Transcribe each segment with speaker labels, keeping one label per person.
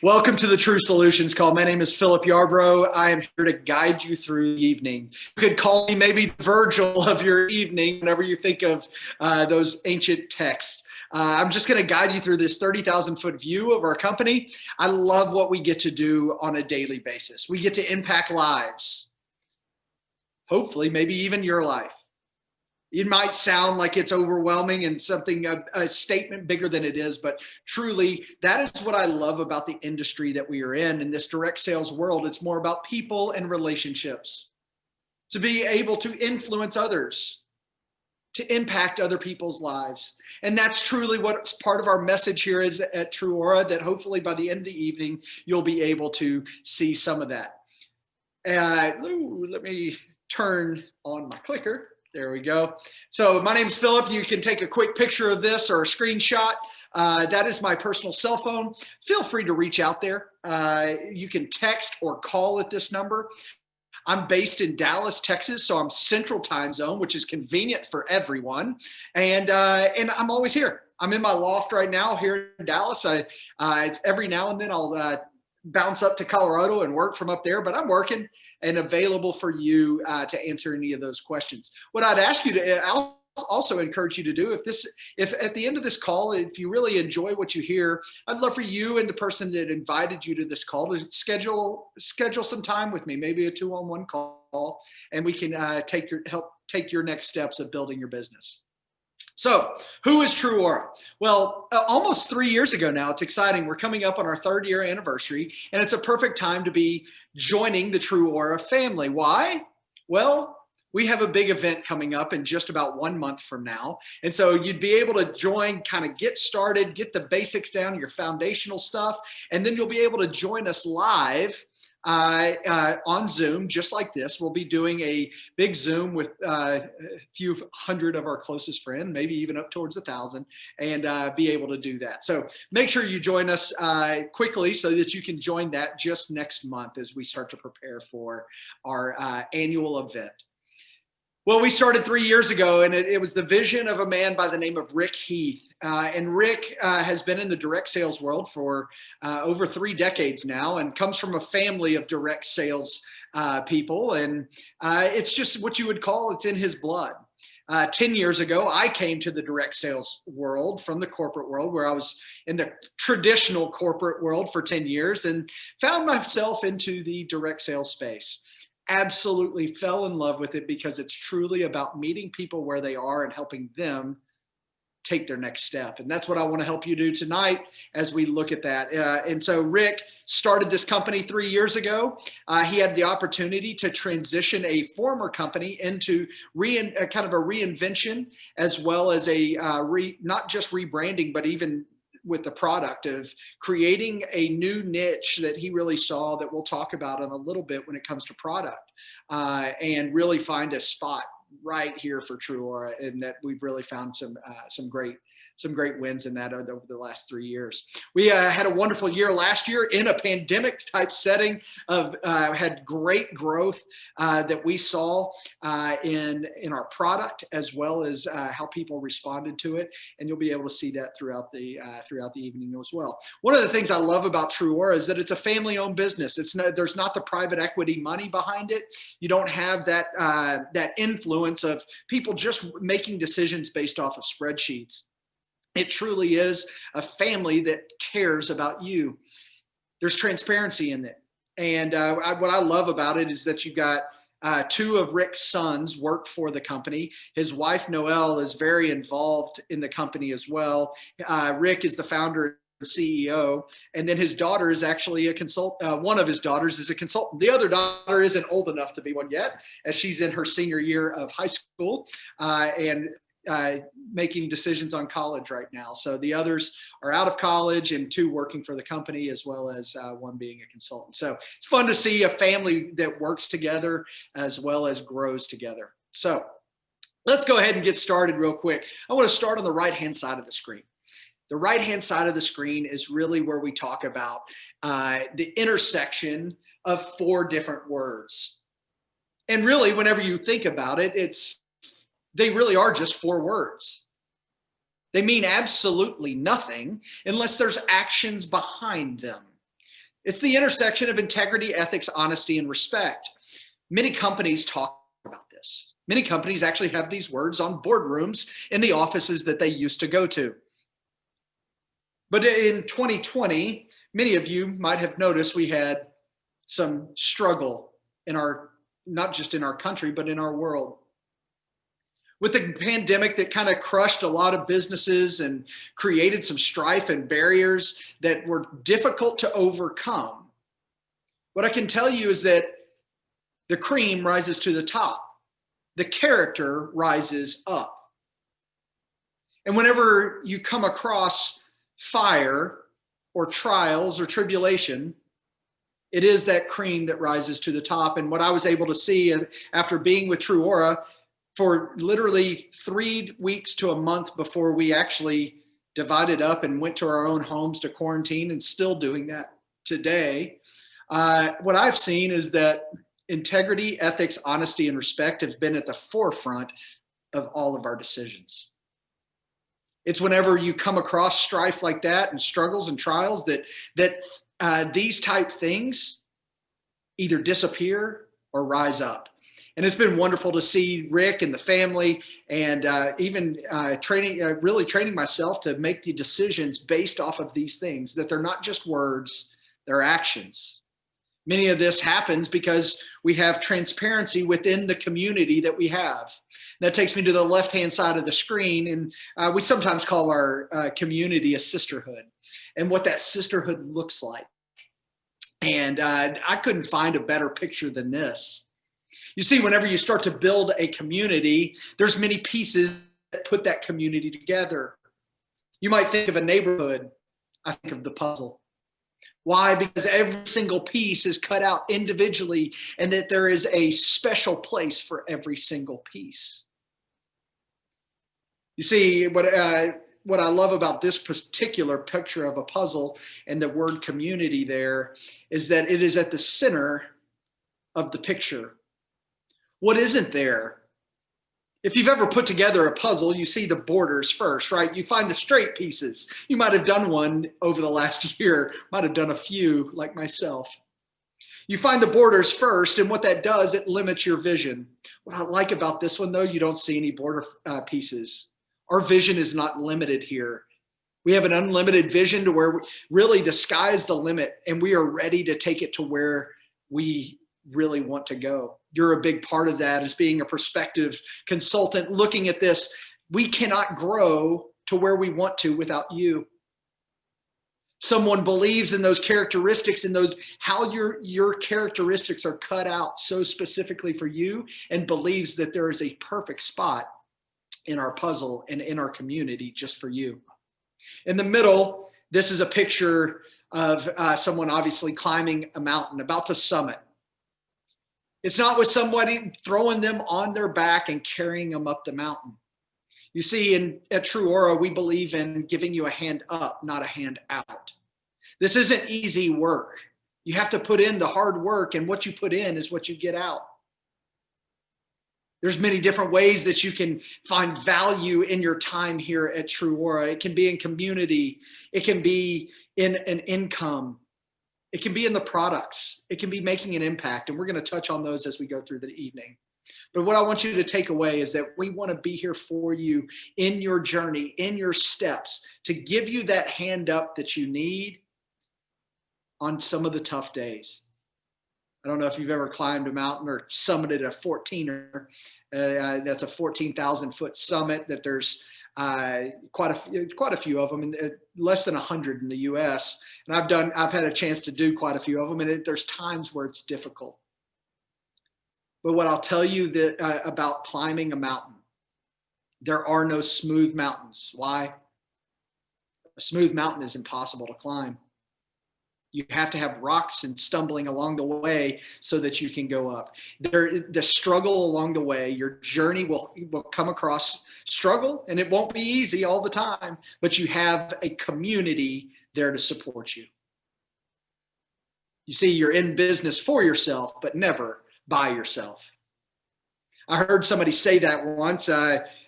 Speaker 1: Welcome to the Trū Solutions call. My name is Phillip Yarbrough. I am here to guide you through the evening. You could call me maybe Virgil of your evening whenever you think of those ancient texts. I'm just going to guide you through this 30,000 foot view of our company. I love what we get to do on a daily basis. We get to impact lives. Hopefully, maybe even your life. It might sound like it's overwhelming and something, a statement bigger than it is, but truly that is what I love about the industry that we are in this direct sales world. It's more about people and relationships, to be able to influence others, to impact other people's lives. And that's truly what's part of our message here is at TrūAura, that hopefully by the end of the evening, you'll be able to see some of that. Let me turn on my clicker. There we go. So my name is Phillip. You can take a quick picture of this or a screenshot. That is my personal cell phone. Feel free to reach out there. You can text or call at this number. I'm based in Dallas, Texas, so I'm Central Time Zone, which is convenient for everyone. And I'm always here. I'm in my loft right now here in Dallas. Every now and then I'll bounce up to Colorado and work from up there, but I'm working and available for you to answer any of those questions. What I'd ask you to, I'll also encourage you to do, if at the end of this call, if you really enjoy what you hear, I'd love for you and the person that invited you to this call to schedule some time with me, maybe a 2-on-1 call, and we can help take your next steps of building your business. So who is TrūAura? Well, almost 3 years ago now, it's exciting. We're coming up on our 3rd year anniversary, and it's a perfect time to be joining the TrūAura family. Why? Well, we have a big event coming up in just about 1 month from now. And so you'd be able to join, kind of get started, get the basics down, your foundational stuff, and then you'll be able to join us live on Zoom, just like this. We'll be doing a big Zoom with a few hundred of our closest friends, maybe even up towards 1,000, and be able to do that. So make sure you join us quickly so that you can join that just next month as we start to prepare for our annual event. Well, we started 3 years ago, and it was the vision of a man by the name of Rick Heath. And Rick has been in the direct sales world for over 3 decades now, and comes from a family of direct sales people. And it's just what you would call it's in his blood. 10 years ago, I came to the direct sales world from the corporate world, where I was in the traditional corporate world for 10 years and found myself into the direct sales space. Absolutely fell in love with it because it's truly about meeting people where they are and helping them take their next step. And that's what I want to help you do tonight as we look at that. And so Rick started this company 3 years ago. He had the opportunity to transition a former company into kind of a reinvention, as well as not just rebranding, but even with the product of creating a new niche that he really saw, that we'll talk about in a little bit when it comes to product, and really find a spot right here for TrūAura, and that we've really found some great wins in that over the last 3 years. We had a wonderful year last year in a pandemic type setting had great growth that we saw in our product, as well as how people responded to it. And you'll be able to see that throughout the evening as well. One of the things I love about TrūAura is that it's a family-owned business. There's not the private equity money behind it. You don't have that influence of people just making decisions based off of spreadsheets. It truly is a family that cares about you. There's transparency in it. And what I love about it is that you've got 2 of Rick's sons work for the company. His wife, Noelle, is very involved in the company as well. Rick is the founder and CEO. And then his daughter is actually a consultant. One of his daughters is a consultant. The other daughter isn't old enough to be one yet, as she's in her senior year of high school. And making decisions on college right now. So the others are out of college, and 2 working for the company, as well as 1 being a consultant. So it's fun to see a family that works together as well as grows together. So let's go ahead and get started real quick. I want to start on the right-hand side of the screen. The right-hand side of the screen is really where we talk about the intersection of 4 different words. And really, whenever you think about it, they really are just 4 words. They mean absolutely nothing unless there's actions behind them. It's the intersection of integrity, ethics, honesty, and respect. Many companies talk about this. Many companies actually have these words on boardrooms in the offices that they used to go to. But in 2020, many of you might have noticed we had some struggle in our, not just in our country, but in our world. With the pandemic that kind of crushed a lot of businesses and created some strife and barriers that were difficult to overcome, what I can tell you is that the cream rises to the top. The character rises up. And whenever you come across fire or trials or tribulation, it is that cream that rises to the top. And what I was able to see after being with TrūAura for literally 3 weeks to a month before we actually divided up and went to our own homes to quarantine, and still doing that today, what I've seen is that integrity, ethics, honesty, and respect have been at the forefront of all of our decisions. It's whenever you come across strife like that and struggles and trials that these type things either disappear or rise up. And it's been wonderful to see Rick and the family, and even really training myself to make the decisions based off of these things, that they're not just words, they're actions. Many of this happens because we have transparency within the community that we have. That takes me to the left-hand side of the screen, and we sometimes call our community a sisterhood, and what that sisterhood looks like. And I couldn't find a better picture than this. You see, whenever you start to build a community, there's many pieces that put that community together. You might think of a neighborhood. I think of the puzzle. Why? Because every single piece is cut out individually, and that there is a special place for every single piece. You see, what I love about this particular picture of a puzzle and the word community there is that it is at the center of the picture. What isn't there? If you've ever put together a puzzle, you see the borders first, right? You find the straight pieces. You might have done one over the last year, might have done a few like myself. You find the borders first, and what that does, it limits your vision. What I like about this one, though, you don't see any border pieces. Our vision is not limited here. We have an unlimited vision to where really the sky is the limit, and we are ready to take it to where we really want to go. You're a big part of that as being a prospective consultant looking at this. We cannot grow to where we want to without you. Someone believes in those characteristics and those how your characteristics are cut out so specifically for you, and believes that there is a perfect spot in our puzzle and in our community just for you. In the middle, this is a picture of someone obviously climbing a mountain, about to summit. It's not with somebody throwing them on their back and carrying them up the mountain. You see, at TrūAura, we believe in giving you a hand up, not a hand out. This isn't easy work. You have to put in the hard work, and what you put in is what you get out. There's many different ways that you can find value in your time here at TrūAura. It can be in community. It can be in an income. It can be in the products. It can be making an impact. And we're going to touch on those as we go through the evening. But what I want you to take away is that we want to be here for you in your journey, in your steps, to give you that hand up that you need on some of the tough days. I don't know if you've ever climbed a mountain or summited a 14er. That's a 14,000 foot summit that there's quite a few of them, and less than 100 in the U.S. And I've had a chance to do quite a few of them, and there's times where it's difficult. But what I'll tell you about climbing a mountain, there are no smooth mountains. Why? A smooth mountain is impossible to climb. You have to have rocks and stumbling along the way so that you can go up. The struggle along the way, your journey will come across struggle, and it won't be easy all the time, but you have a community there to support you. You see, you're in business for yourself, but never by yourself. I heard somebody say that once,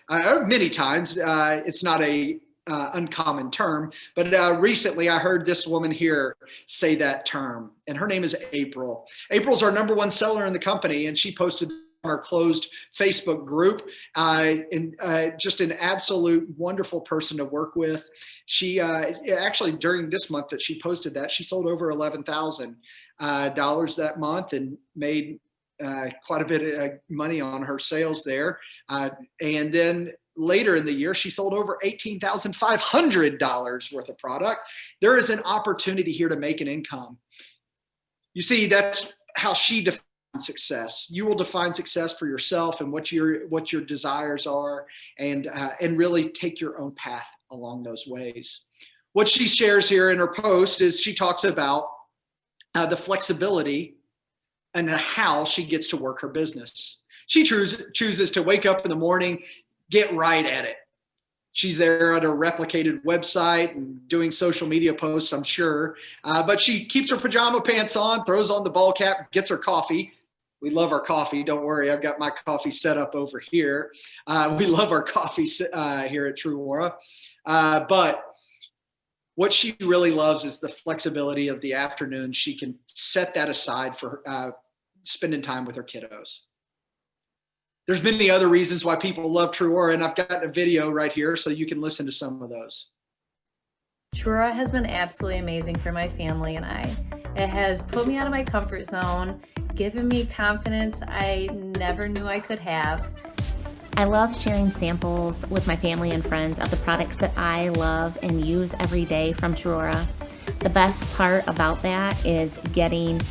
Speaker 1: many times. It's not a uncommon term, but recently I heard this woman here say that term, and her name is April. April's our #1 seller in the company, and she posted on our closed Facebook group, and just an absolute wonderful person to work with. She actually, during this month that she posted that, she sold over $11,000 that month and made quite a bit of money on her sales there. And then later in the year, she sold over $18,500 worth of product. There is an opportunity here to make an income. You see, that's how she defines success. You will define success for yourself and what your desires are, and really take your own path along those ways. What she shares here in her post is she talks about the flexibility and how she gets to work her business. She chooses to wake up in the morning, get right at it. She's there at a replicated website and doing social media posts, I'm sure. But she keeps her pajama pants on, throws on the ball cap, gets her coffee. We love our coffee. Don't worry, I've got my coffee set up over here. We love our coffee here at TrūAura. But what she really loves is the flexibility of the afternoon. She can set that aside for spending time with her kiddos. There's many other reasons why people love TrūAura, and I've got a video right here so you can listen to some of those.
Speaker 2: TrūAura has been absolutely amazing for my family and I. It has put me out of my comfort zone, given me confidence I never knew I could have.
Speaker 3: I love sharing samples with my family and friends of the products that I love and use every day from TrūAura. The best part about that is getting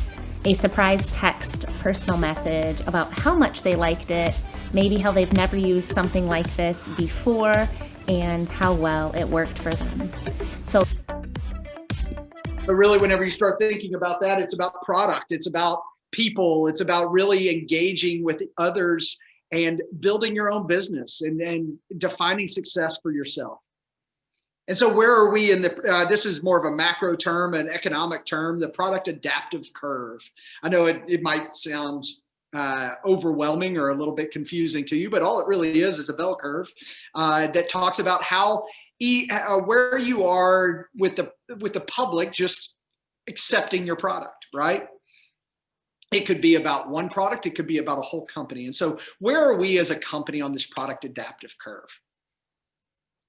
Speaker 3: a surprise text, personal message about how much they liked it, maybe how they've never used something like this before, and how well it worked for them.
Speaker 1: But really, whenever you start thinking about that, it's about product, it's about people, it's about really engaging with others and building your own business and defining success for yourself. And so where are we in the, this is more of a macro term, an economic term, the product adaptive curve. I know it might sound overwhelming or a little bit confusing to you, but all it really is a bell curve that talks about how where you are with the public just accepting your product, right? It could be about one product, it could be about a whole company. And so where are we as a company on this product adaptive curve?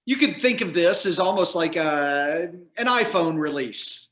Speaker 1: You could think of this as almost like an iPhone release.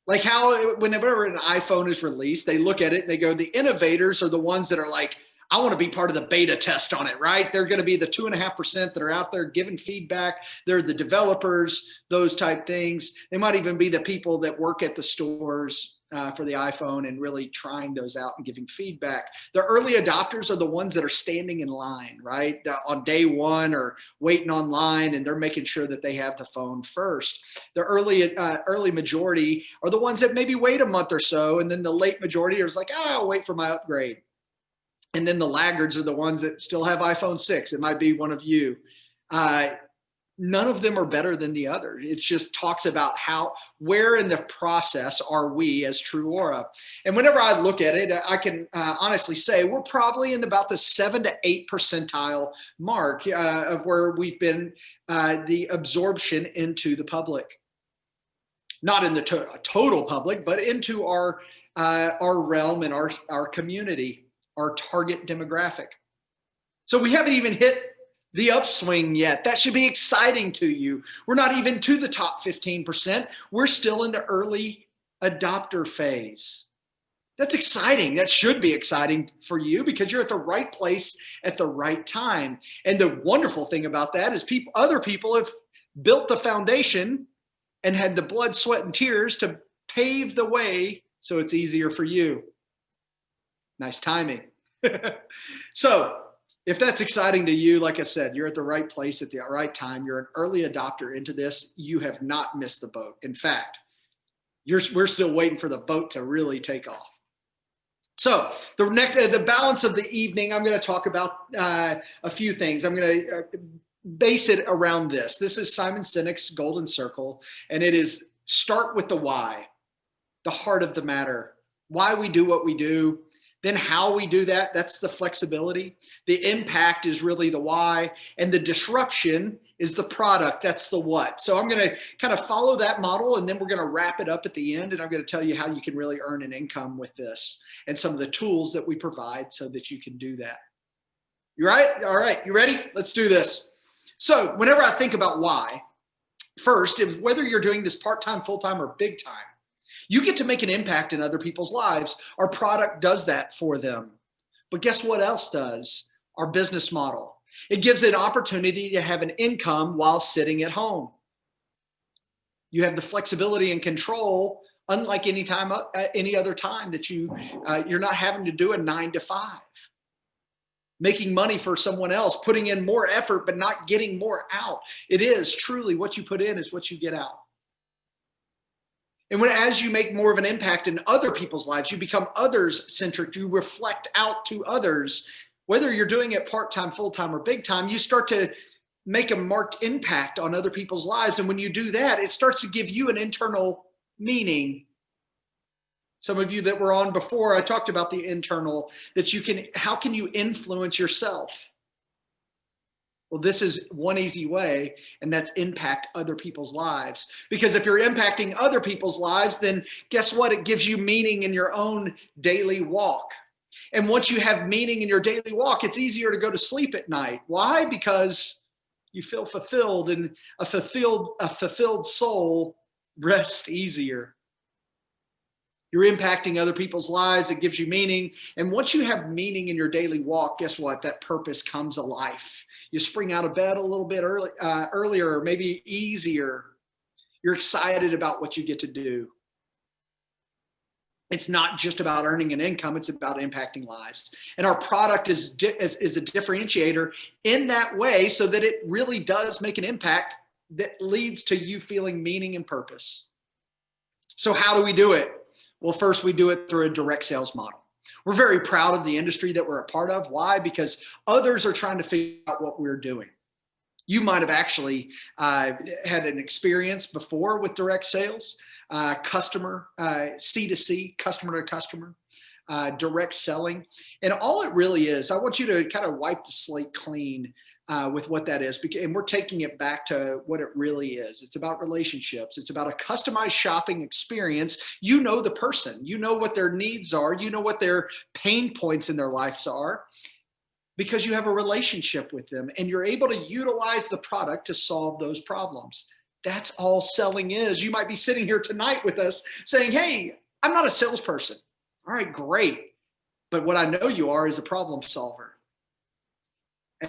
Speaker 1: Like how whenever an iPhone is released, they look at it and they go, the innovators are the ones that are like, I want to be part of the beta test on it, right? They're going to be the 2.5% that are out there giving feedback. They're the developers, those type things. They might even be the people that work at the stores for the iPhone and really trying those out and giving feedback. The early adopters are the ones that are standing in line, right? On day one or waiting online, and they're making sure that they have the phone first. The early majority are the ones that maybe wait a month or so, and then the late majority is like, I'll wait for my upgrade. And then the laggards are the ones that still have iPhone 6. It might be one of you. None of them are better than the other. It just talks about where in the process are we as TrūAura. And whenever I look at it, I can honestly say we're probably in about the 7 to 8 percentile mark of where we've been the absorption into the public. Not in the total public, but into our realm and our community, our target demographic. So we haven't even hit the upswing yet. That should be exciting to you. We're not even to the top 15%. We're still in the early adopter phase. That's exciting. That should be exciting for you because you're at the right place at the right time. And the wonderful thing about that is other people have built the foundation and had the blood, sweat, and tears to pave the way so it's easier for you. Nice timing. So, if that's exciting to you, like I said, you're at the right place at the right time. You're an early adopter into this. You have not missed the boat. In fact, we're still waiting for the boat to really take off. So the balance of the evening, I'm going to talk about a few things. I'm going to base it around this. This is Simon Sinek's golden circle, and it is start with the why, the heart of the matter, why we do what we do. Then how we do that, that's the flexibility. The impact is really the why, and the disruption is the product, that's the what. So I'm going to kind of follow that model, and then we're going to wrap it up at the end, and I'm going to tell you how you can really earn an income with this and some of the tools that we provide so that you can do that. You right? All right, you ready? Let's do this. So whenever I think about why, first, whether you're doing this part-time, full-time, or big time, you get to make an impact in other people's lives. Our product does that for them. But guess what else does? Our business model. It gives an opportunity to have an income while sitting at home. You have the flexibility and control, unlike any other time that you're not having to do a 9 to 5. Making money for someone else, putting in more effort, but not getting more out. It is truly what you put in is what you get out. And as you make more of an impact in other people's lives, you become others-centric, you reflect out to others. Whether you're doing it part-time, full-time, or big time, you start to make a marked impact on other people's lives. And when you do that, it starts to give you an internal meaning. Some of you that were on before, I talked about the internal, how can you influence yourself? Well, this is one easy way, and that's impact other people's lives. Because if you're impacting other people's lives, then guess what? It gives you meaning in your own daily walk. And once you have meaning in your daily walk, it's easier to go to sleep at night. Why? Because you feel fulfilled, and a fulfilled soul rests easier. You're impacting other people's lives. It gives you meaning. And once you have meaning in your daily walk, guess what? That purpose comes alive. You spring out of bed a little bit earlier, or maybe easier. You're excited about what you get to do. It's not just about earning an income. It's about impacting lives. And our product is a differentiator in that way, so that it really does make an impact that leads to you feeling meaning and purpose. So how do we do it? Well, first, we do it through a direct sales model. We're very proud of the industry that we're a part of. Why? Because others are trying to figure out what we're doing. You might have actually had an experience before with direct sales, customer, C2C, customer to customer, direct selling. And all it really is, I want you to kind of wipe the slate clean with what that is. And we're taking it back to what it really is. It's about relationships. It's about a customized shopping experience. You know the person. You know what their needs are. You know what their pain points in their lives are, because you have a relationship with them, and you're able to utilize the product to solve those problems. That's all selling is. You might be sitting here tonight with us saying, hey, I'm not a salesperson. All right, great. But what I know you are is a problem solver.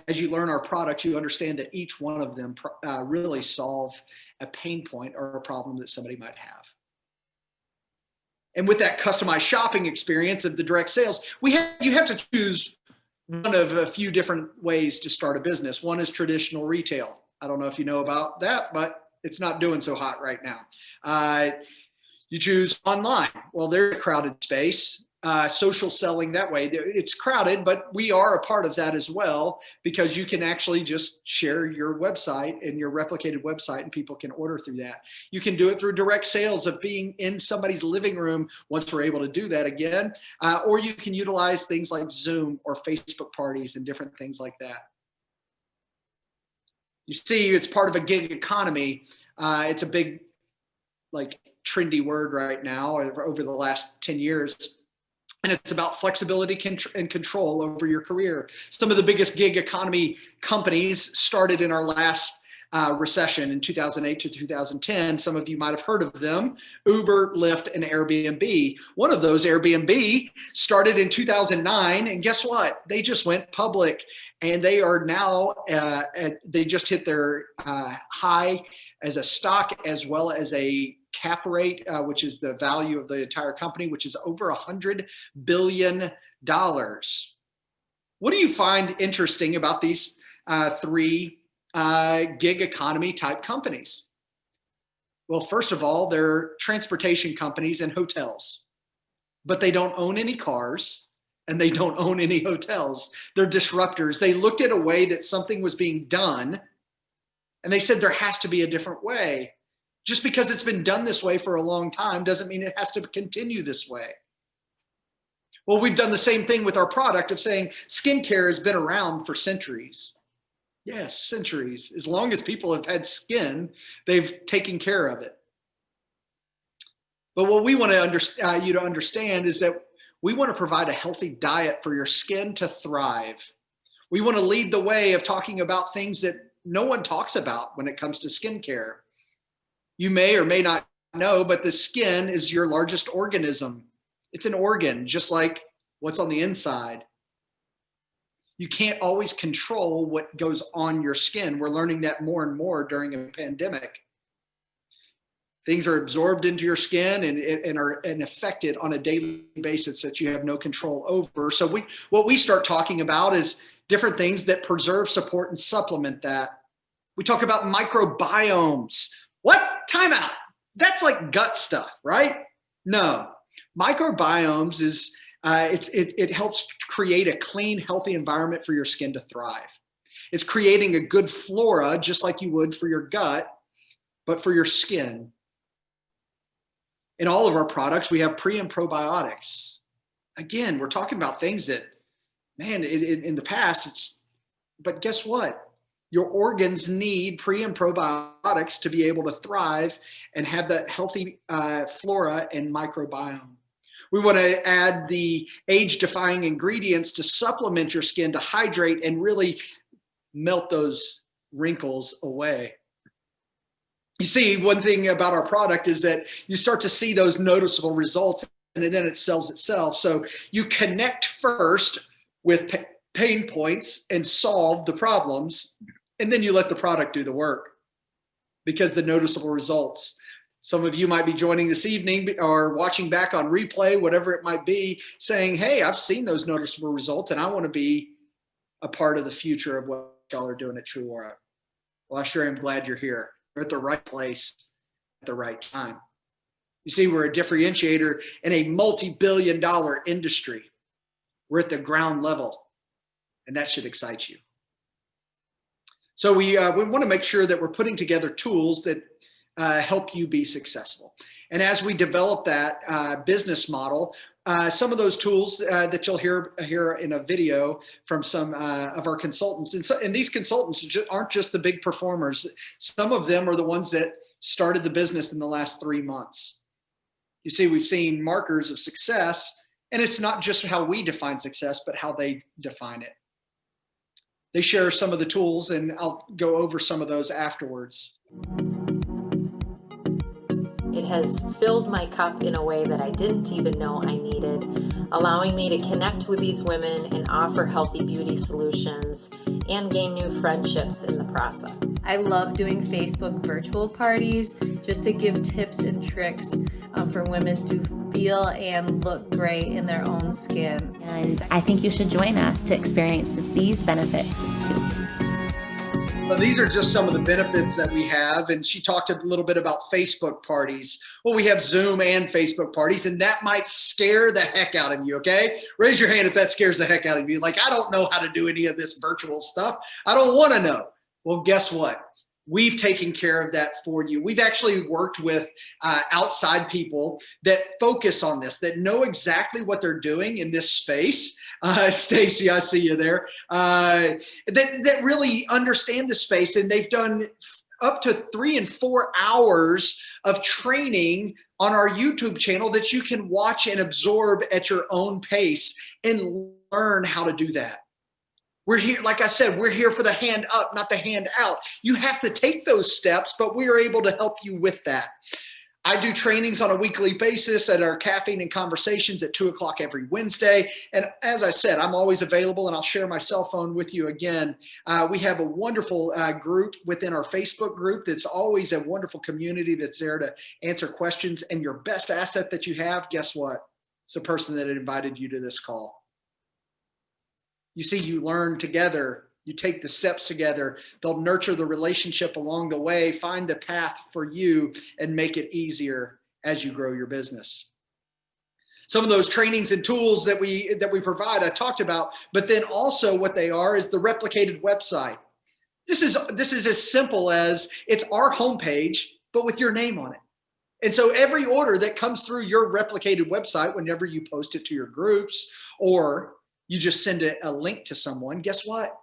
Speaker 1: As you learn our products, you understand that each one of them really solve a pain point or a problem that somebody might have. And with that customized shopping experience of the direct sales, you have to choose one of a few different ways to start a business. One is traditional retail. I don't know if you know about that, but it's not doing so hot right now. You choose online. Well, there's a crowded space. Social selling that way. It's crowded, but we are a part of that as well, because you can actually just share your website and your replicated website, and people can order through that. You can do it through direct sales of being in somebody's living room once we're able to do that again. Or you can utilize things like Zoom or Facebook parties and different things like that. You see, it's part of a gig economy. It's a big, trendy word right now over the last 10 years. And it's about flexibility and control over your career. Some of the biggest gig economy companies started in our last recession in 2008 to 2010. Some of you might have heard of them: Uber, Lyft, and Airbnb. One of those, Airbnb, started in 2009. And guess what? They just went public. And they are now, they just hit their high as a stock, as well as a cap rate, which is the value of the entire company, which is over $100 billion. What do you find interesting about these three gig economy type companies? Well, first of all, they're transportation companies and hotels, but they don't own any cars and they don't own any hotels. They're disruptors. They looked at a way that something was being done, and they said there has to be a different way. Just because it's been done this way for a long time doesn't mean it has to continue this way. Well, we've done the same thing with our product of saying skincare has been around for centuries. Yes, centuries. As long as people have had skin, they've taken care of it. But what we want to you to understand is that we want to provide a healthy diet for your skin to thrive. We want to lead the way of talking about things that no one talks about when it comes to skincare. You may or may not know, but the skin is your largest organism. It's an organ, just like what's on the inside. You can't always control what goes on your skin. We're learning that more and more during a pandemic. Things are absorbed into your skin and are affected on a daily basis that you have no control over. So what we start talking about is different things that preserve, support, and supplement that. We talk about microbiomes. What? Time out. That's like gut stuff, right? No. Microbiomes is it helps create a clean, healthy environment for your skin to thrive. It's creating a good flora, just like you would for your gut, but for your skin. In all of our products, we have pre and probiotics. Again, we're talking about things that, man, in the past, but guess what? Your organs need pre and probiotics to be able to thrive and have that healthy flora and microbiome. We want to add the age-defying ingredients to supplement your skin, to hydrate and really melt those wrinkles away. You see, one thing about our product is that you start to see those noticeable results and then it sells itself. So you connect first with pain points and solve the problems, and then you let the product do the work because the noticeable results. Some of you might be joining this evening or watching back on replay, whatever it might be, saying, hey, I've seen those noticeable results and I want to be a part of the future of what y'all are doing at TrūAura. Well, I sure am glad you're here. You're at the right place at the right time. You see, we're a differentiator in a multi-billion-dollar industry. We're at the ground level, and that should excite you. So we want to make sure that we're putting together tools that help you be successful. And as we develop that business model, some of those tools that you'll hear in a video from some of our consultants, and these consultants aren't just the big performers. Some of them are the ones that started the business in the last 3 months. You see, we've seen markers of success, and it's not just how we define success, but how they define it. They share some of the tools, and I'll go over some of those afterwards.
Speaker 2: It has filled my cup in a way that I didn't even know I needed, allowing me to connect with these women and offer healthy beauty solutions and gain new friendships in the process. I love doing Facebook virtual parties just to give tips and tricks for women to feel and look great in their own skin.
Speaker 3: And I think you should join us to experience these benefits too.
Speaker 1: Well, these are just some of the benefits that we have. And she talked a little bit about Facebook parties. Well, we have Zoom and Facebook parties, and that might scare the heck out of you, okay? Raise your hand if that scares the heck out of you. Like, I don't know how to do any of this virtual stuff. I don't want to know. Well, guess what? We've taken care of that for you. We've actually worked with outside people that focus on this, that know exactly what they're doing in this space. Stacy, I see you there. That really understand the space, and they've done up to 3 and 4 hours of training on our YouTube channel that you can watch and absorb at your own pace and learn how to do that. We're here, like I said, we're here for the hand up, not the hand out. You have to take those steps, but we are able to help you with that. I do trainings on a weekly basis at our Caffeine and Conversations at 2 o'clock every Wednesday. And as I said, I'm always available, and I'll share my cell phone with you again. We have a wonderful group within our Facebook group that's always a wonderful community that's there to answer questions. And your best asset that you have, guess what? It's the person that invited you to this call. You see, you learn together. You take the steps together. They'll nurture the relationship along the way, find the path for you, and make it easier as you grow your business. Some of those trainings and tools that we provide, I talked about, but then also what they are is the replicated website. This is as simple as it's our homepage, but with your name on it. And so every order that comes through your replicated website, whenever you post it to your groups or you just send a link to someone, guess what?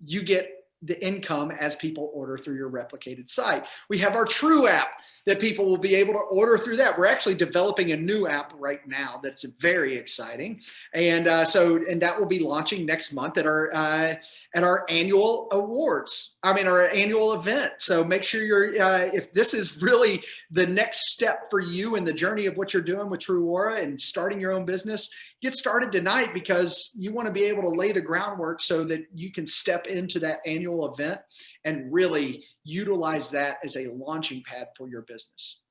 Speaker 1: You get the income as people order through your replicated site. We have our Trū app that people will be able to order through that. We're actually developing a new app right now that's very exciting, and that will be launching next month at our annual awards. Our annual event. So make sure you're if this is really the next step for you in the journey of what you're doing with TrūAura and starting your own business, get started tonight, because you want to be able to lay the groundwork so that you can step into that annual event and really utilize that as a launching pad for your business.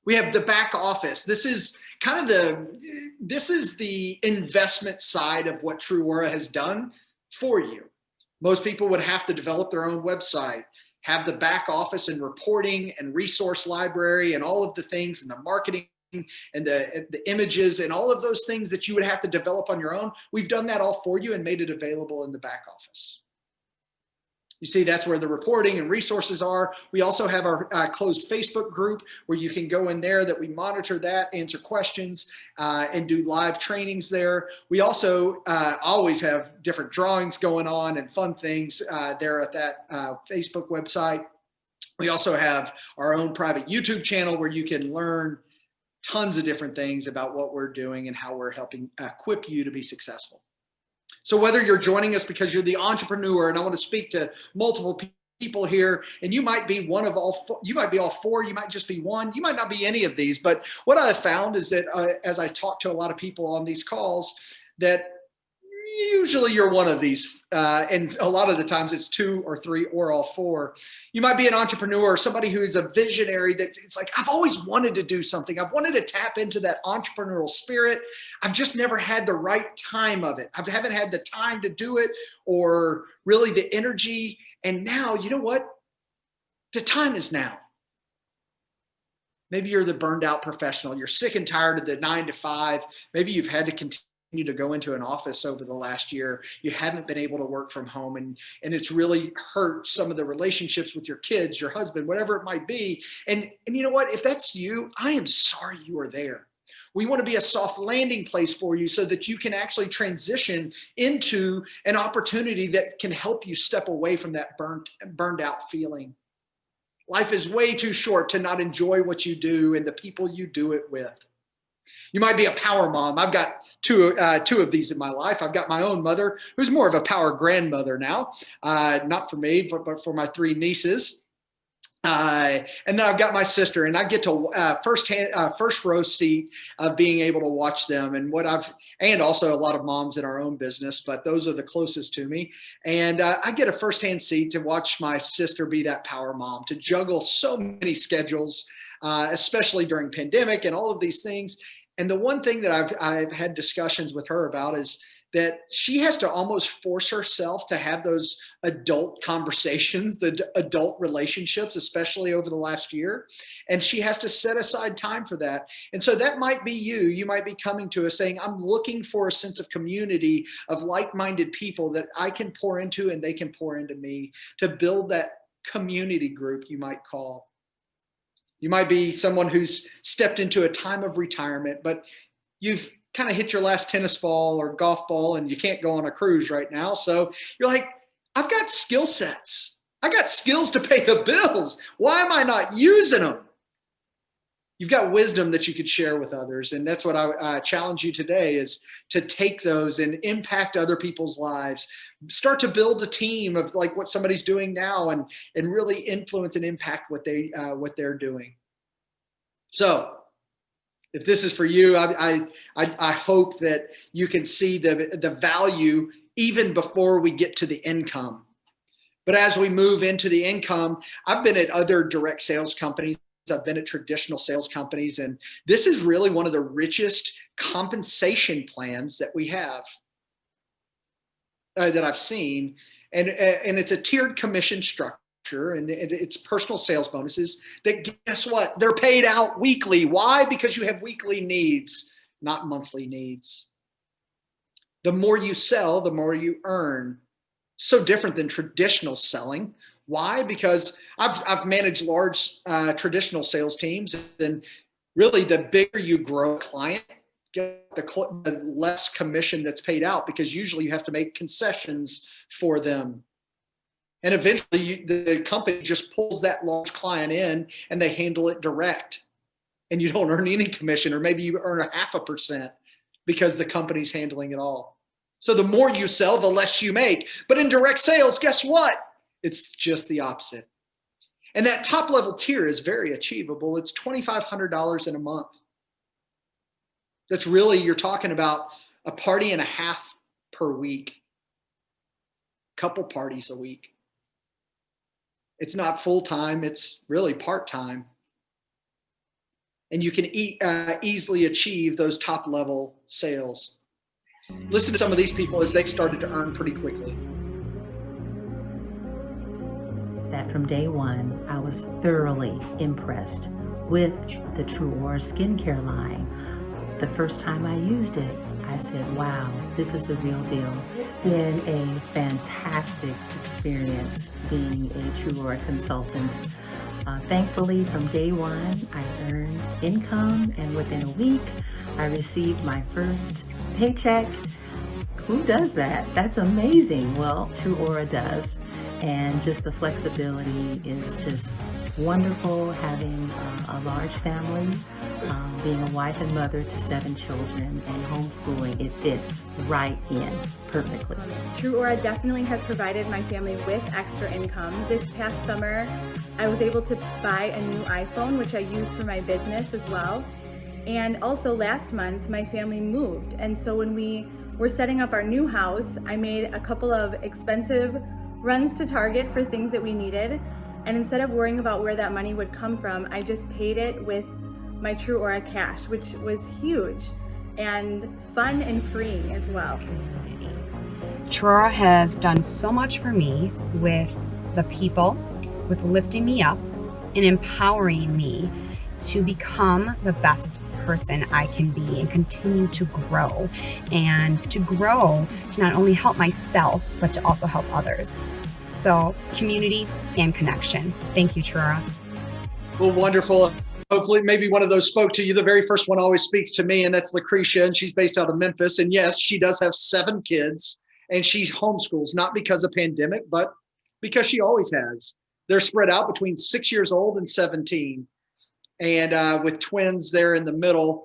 Speaker 1: We have the back office. This is the investment side of what TrūAura has done for you. Most people would have to develop their own website, have the back office and reporting and resource library and all of the things and the marketing and the images and all of those things that you would have to develop on your own. We've done that all for you and made it available in the back office. You see, that's where the reporting and resources are. We also have our closed Facebook group where you can go in there, that we monitor that, answer questions, and do live trainings there. We also always have different drawings going on and fun things there at that Facebook website. We also have our own private YouTube channel where you can learn tons of different things about what we're doing and how we're helping equip you to be successful. So whether you're joining us because you're the entrepreneur, and I want to speak to multiple people here, and you might be one of all, you might be all four, you might just be one, you might not be any of these, but what I have found is that as I talk to a lot of people on these calls, that usually you're one of these, and a lot of the times it's two or three or all four. You might be an entrepreneur, somebody who's a visionary, that it's like, I've always wanted to do something. I've wanted to tap into that entrepreneurial spirit. I've just never had the right time of it. I haven't had the time to do it, or really the energy. And now, you know what? The time is now. Maybe you're the burned out professional. You're sick and tired of the 9 to 5. Maybe you've had to continue to go into an office over the last year. You haven't been able to work from home, and it's really hurt some of the relationships with your kids, your husband, whatever it might be. And you know what? If that's you, I am sorry you are there. We want to be a soft landing place for you so that you can actually transition into an opportunity that can help you step away from that burned out feeling. Life is way too short to not enjoy what you do and the people you do it with. You might be a power mom. I've got two of these in my life. I've got my own mother, who's more of a power grandmother now, not for me, but for my 3 nieces. And then I've got my sister, and I get to first row seat of being able to watch them, and also a lot of moms in our own business, but those are the closest to me. And I get a firsthand seat to watch my sister be that power mom, to juggle so many schedules, especially during pandemic and all of these things. And the one thing that I've had discussions with her about is that she has to almost force herself to have those adult conversations, the adult relationships, especially over the last year. And she has to set aside time for that. And so that might be you. You might be coming to us saying, I'm looking for a sense of community, of like-minded people that I can pour into and they can pour into me, to build that community group, you might call. You might be someone who's stepped into a time of retirement, but you've kind of hit your last tennis ball or golf ball and you can't go on a cruise right now. So you're like, I've got skill sets. I got skills to pay the bills. Why am I not using them? You've got wisdom that you could share with others. And that's what I challenge you today, is to take those and impact other people's lives. Start to build a team of like what somebody's doing now, and really influence and impact what they're doing. So if this is for you, I hope that you can see the value even before we get to the income. But as we move into the income, I've been at other direct sales companies. I've been at traditional sales companies, and this is really one of the richest compensation plans that we have, that I've seen. And it's a tiered commission structure, and it's personal sales bonuses that, guess what? They're paid out weekly. Why? Because you have weekly needs, not monthly needs. The more you sell, the more you earn. So different than traditional selling, Why? Because I've managed large traditional sales teams, and really the bigger you grow a client, the less commission that's paid out, because usually you have to make concessions for them. And eventually the company just pulls that large client in and they handle it direct. And you don't earn any commission, or maybe you earn 0.5% because the company's handling it all. So the more you sell, the less you make. But in direct sales, guess what? It's just the opposite. And that top level tier is very achievable. It's $2,500 in a month. That's really, you're talking about a party and a half per week, couple parties a week. It's not full-time, it's really part-time. And you can easily achieve those top level sales. Listen to some of these people as they've started to earn pretty quickly.
Speaker 4: That from day one, I was thoroughly impressed with the TrūAura skincare line. The first time I used it, I said, wow, this is the real deal. It's been a fantastic experience being a TrūAura consultant. Thankfully, from day one, I earned income, and within a week, I received my first paycheck. Who does that? That's amazing. Well, TrūAura does. And just the flexibility is just wonderful, having a large family, being a wife and mother to 7 children, and homeschooling. It fits right in perfectly.
Speaker 5: TrūAura definitely has provided my family with extra income. This past summer, I was able to buy a new iPhone, which I use for my business as well. And also last month, my family moved. And so when we were setting up our new house, I made a couple of expensive runs to Target for things that we needed. And instead of worrying about where that money would come from, I just paid it with my TrūAura cash, which was huge and fun and freeing as well.
Speaker 6: TrūAura has done so much for me with the people, with lifting me up and empowering me to become the best person I can be and continue to grow, and to not only help myself, but to also help others. So community and connection. Thank you, TrūAura.
Speaker 1: Well, wonderful. Hopefully maybe one of those spoke to you. The very first one always speaks to me, and that's Lucretia, and she's based out of Memphis. And yes, she does have 7 kids, and she homeschools, not because of pandemic, but because she always has. They're spread out between 6 years old and 17. And with twins there in the middle.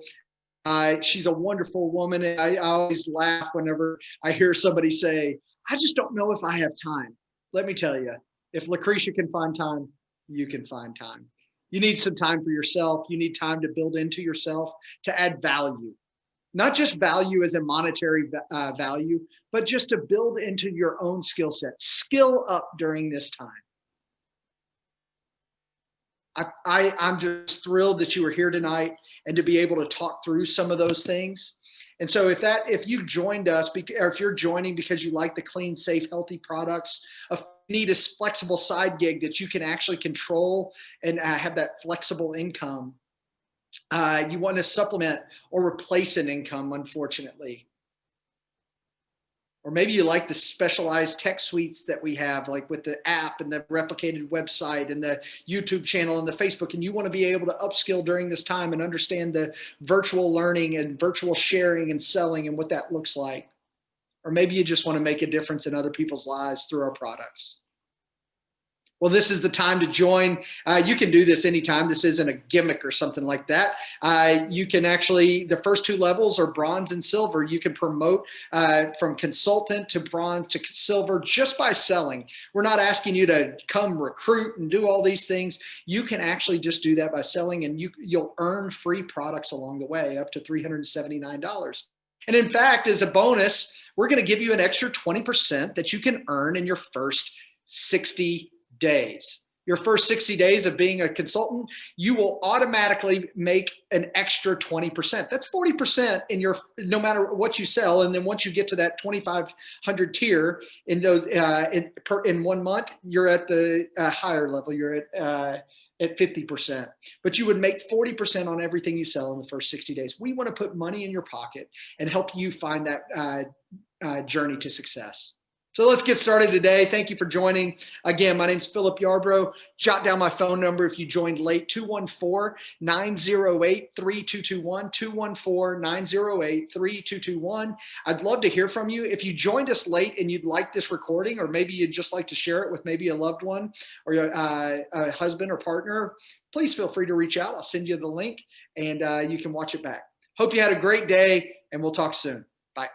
Speaker 1: She's a wonderful woman. And I always laugh whenever I hear somebody say, I just don't know if I have time. Let me tell you, if Lucretia can find time, you can find time. You need some time for yourself. You need time to build into yourself, to add value. Not just value as a monetary value, but just to build into your own skill set. Skill up during this time. I'm just thrilled that you were here tonight and to be able to talk through some of those things. And so if you joined us, or if you're joining because you like the clean, safe, healthy products, if you need a flexible side gig that you can actually control and have that flexible income, you want to supplement or replace an income, unfortunately. Or maybe you like the specialized tech suites that we have, like with the app and the replicated website and the YouTube channel and the Facebook, and you want to be able to upskill during this time and understand the virtual learning and virtual sharing and selling and what that looks like. Or maybe you just want to make a difference in other people's lives through our products. Well, this is the time to join. You can do this anytime. This isn't a gimmick or something like that. You can actually, the first 2 levels are bronze and silver. You can promote from consultant to bronze to silver just by selling. We're not asking you to come recruit and do all these things. You can actually just do that by selling, and you'll earn free products along the way, up to $379. And in fact, as a bonus, we're going to give you an extra 20% that you can earn in your first 60 days. Your first 60 days of being a consultant, you will automatically make an extra 20%. That's 40% in your, no matter what you sell. And then once you get to that 2,500 tier in those in 1 month, you're at the higher level. You're at 50%. But you would make 40% on everything you sell in the first 60 days. We want to put money in your pocket and help you find that journey to success. So let's get started today. Thank you for joining. Again, my name's Phillip Yarbrough. Jot down my phone number if you joined late, 214-908-3221, 214-908-3221. I'd love to hear from you. If you joined us late and you'd like this recording, or maybe you'd just like to share it with maybe a loved one or a husband or partner, please feel free to reach out. I'll send you the link and you can watch it back. Hope you had a great day, and we'll talk soon. Bye.